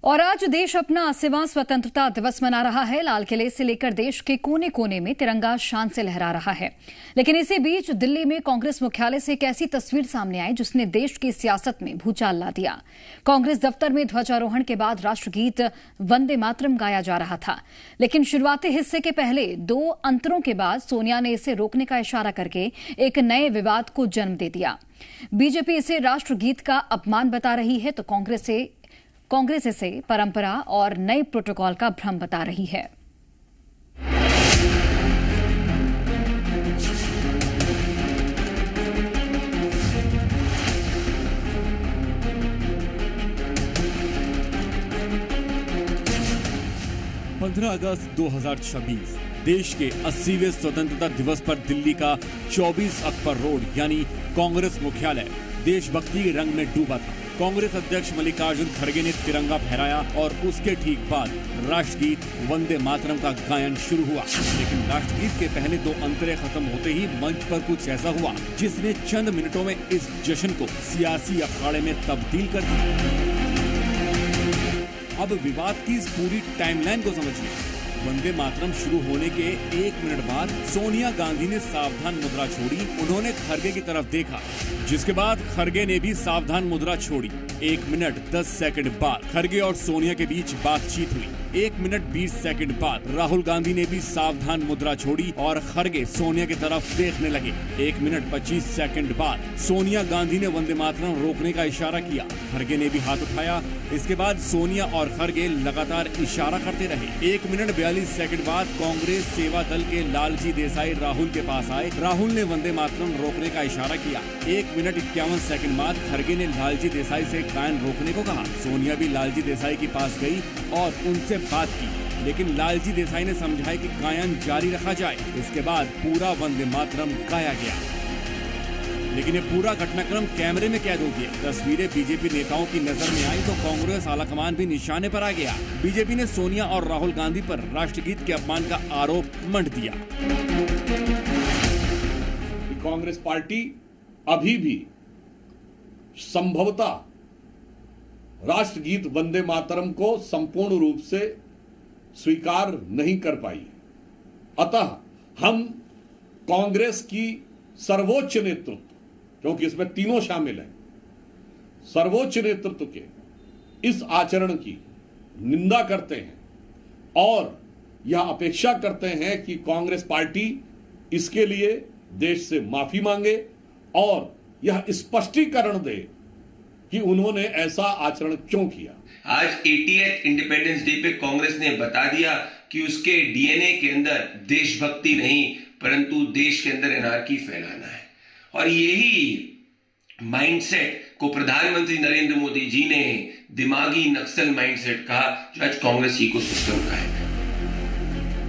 और आज देश अपना 80वां स्वतंत्रता दिवस मना रहा है। लाल किले से लेकर देश के कोने कोने में तिरंगा शान से लहरा रहा है। लेकिन इसी बीच दिल्ली में कांग्रेस मुख्यालय से एक ऐसी तस्वीर सामने आई जिसने देश की सियासत में भूचाल ला दिया। कांग्रेस दफ्तर में ध्वजारोहण के बाद राष्ट्रगीत वंदे मातरम गाया जा रहा था, लेकिन शुरुआती हिस्से के पहले 2 अंतरों के बाद सोनिया ने इसे रोकने का इशारा करके एक नए विवाद को जन्म दे दिया। बीजेपी इसे राष्ट्रगीत का अपमान बता रही है तो कांग्रेस इसे परंपरा और नए प्रोटोकॉल का भ्रम बता रही है। अगस्त 2026 देश के 80वें स्वतंत्रता दिवस पर दिल्ली का 24 अकबर रोड यानी कांग्रेस मुख्यालय देशभक्ति के रंग में डूबा था। कांग्रेस अध्यक्ष मल्लिकार्जुन खड़गे ने तिरंगा फहराया और उसके ठीक बाद राष्ट्रगीत वंदे मातरम का गायन शुरू हुआ। लेकिन राष्ट्रगीत के पहले 2 अंतरे खत्म होते ही मंच पर कुछ ऐसा हुआ जिसने चंद मिनटों में इस जश्न को सियासी अखाड़े में तब्दील कर दिया। अब विवाद की इस पूरी टाइमलाइन को समझिए। वंदे मातरम शुरू होने के 1 मिनट बाद सोनिया गांधी ने सावधान मुद्रा छोड़ी। उन्होंने खड़गे की तरफ देखा, जिसके बाद खड़गे ने भी सावधान मुद्रा छोड़ी। 1 मिनट 10 सेकंड बाद खड़गे और सोनिया के बीच बातचीत हुई। 1 मिनट 20 सेकंड बाद राहुल गांधी ने भी सावधान मुद्रा छोड़ी और खड़गे सोनिया की तरफ देखने लगे। 1 मिनट 25 सेकंड बाद सोनिया गांधी ने वंदे मातरम रोकने का इशारा किया। खड़गे ने भी हाथ उठाया। इसके बाद सोनिया और खड़गे लगातार इशारा करते रहे। 1 मिनट 42 सेकंड बाद कांग्रेस सेवा दल के लालजी देसाई राहुल के पास आए। राहुल ने वंदे मातरम रोकने का इशारा किया। 1 मिनट 51 सेकंड बाद खड़गे ने लालजी देसाई से गायन रोकने को कहा। सोनिया भी लालजी देसाई के पास गई और उनसे बात की, लेकिन लालजी देसाई ने समझाया कि गायन जारी रखा जाए। इसके बाद पूरा वंदे मातरम गाया गया। लेकिन ये पूरा घटनाक्रम कैमरे में कैद हो गया। तस्वीरें बीजेपी नेताओं की नजर में आई तो कांग्रेस आलाकमान भी निशाने पर आ गया। बीजेपी ने सोनिया और राहुल गांधी पर राष्ट्रगीत के अपमान का आरोप मंड दिया। कांग्रेस पार्टी अभी भी संभवतः राष्ट्रगीत वंदे मातरम को संपूर्ण रूप से स्वीकार नहीं कर पाई। अतः हम कांग्रेस की सर्वोच्च नेतृत्व, क्योंकि इसमें तीनों शामिल हैं, सर्वोच्च नेतृत्व के इस आचरण की निंदा करते हैं और यह अपेक्षा करते हैं कि कांग्रेस पार्टी इसके लिए देश से माफी मांगे और यह स्पष्टीकरण दे कि उन्होंने ऐसा आचरण क्यों किया। आज 80th इंडिपेंडेंस डे पे कांग्रेस ने बता दिया कि उसके डीएनए के अंदर देशभक्ति नहीं परंतु देश के अंदर एनार्की फैलाना है। और यही माइंडसेट को प्रधानमंत्री नरेंद्र मोदी जी ने दिमागी नक्सल माइंडसेट कहा, जो आज कांग्रेस इकोसिस्टम का है।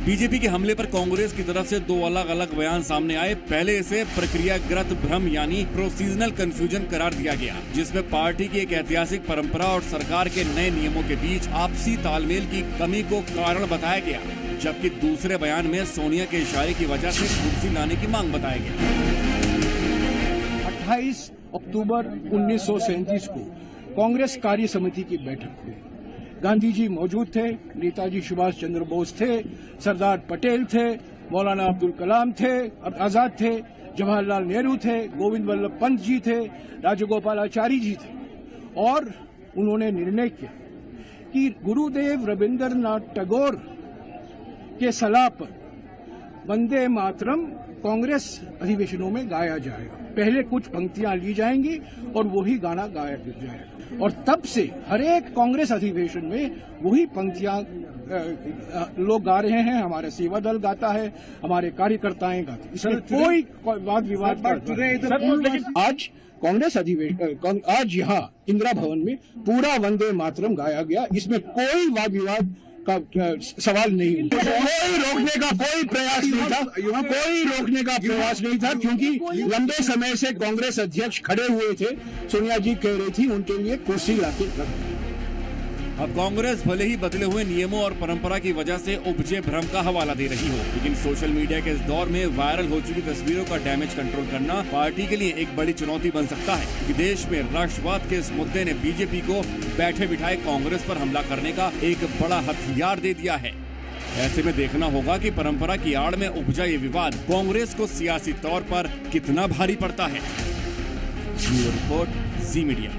बीजेपी के हमले पर कांग्रेस की तरफ से 2 अलग अलग बयान सामने आए। पहले इसे प्रक्रियागत भ्रम यानी प्रोसीजनल कंफ्यूजन करार दिया गया, जिसमें पार्टी की एक ऐतिहासिक परंपरा और सरकार के नए नियमों के बीच आपसी तालमेल की कमी को कारण बताया गया। जबकि दूसरे बयान में सोनिया के इशारे की वजह से कुर्सी लाने की मांग बताया गया। 28 अक्टूबर 1937 को कांग्रेस कार्य समिति की बैठक हुई। गांधी जी मौजूद थे, नेताजी सुभाष चंद्र बोस थे, सरदार पटेल थे, मौलाना अब्दुल कलाम थे, आजाद थे, जवाहरलाल नेहरू थे, गोविंद वल्लभ पंत जी थे, राजगोपालाचारी जी थे। और उन्होंने निर्णय किया कि गुरुदेव रविंद्रनाथ टैगोर के सलाह पर वंदे मातरम कांग्रेस अधिवेशनों में गाया जाएगा। पहले कुछ पंक्तियां ली जाएंगी और वही गाना गाया जाएगा और तब से हर एक कांग्रेस अधिवेशन में वही पंक्तियां लोग गा रहे हैं। हमारा सेवा दल गाता है, हमारे कार्यकर्ताएं गाते हैं। इसमें कोई वाद विवाद आज कांग्रेस अधिवेशन आज यहाँ इंदिरा भवन में पूरा वंदे मातरम गाया गया। इसमें कोई वाद विवाद का सवाल नहीं। कोई रोकने का कोई प्रयास नहीं था, कोई रोकने का प्रयास नहीं था, क्योंकि लंबे समय से कांग्रेस अध्यक्ष खड़े हुए थे। सोनिया जी कह रही थी उनके लिए कुर्सी लाके रख। अब कांग्रेस भले ही बदले हुए नियमों और परंपरा की वजह से उपजे भ्रम का हवाला दे रही हो, लेकिन सोशल मीडिया के इस दौर में वायरल हो चुकी तस्वीरों का डैमेज कंट्रोल करना पार्टी के लिए एक बड़ी चुनौती बन सकता है, क्योंकि देश में राष्ट्रवाद के इस मुद्दे ने बीजेपी को बैठे बिठाए कांग्रेस पर हमला करने का एक बड़ा हथियार दे दिया है। ऐसे में देखना होगा कि परंपरा की आड़ में उपजा ये विवाद कांग्रेस को सियासी तौर पर कितना भारी पड़ता है। ब्यूरो रिपोर्ट, जी मीडिया।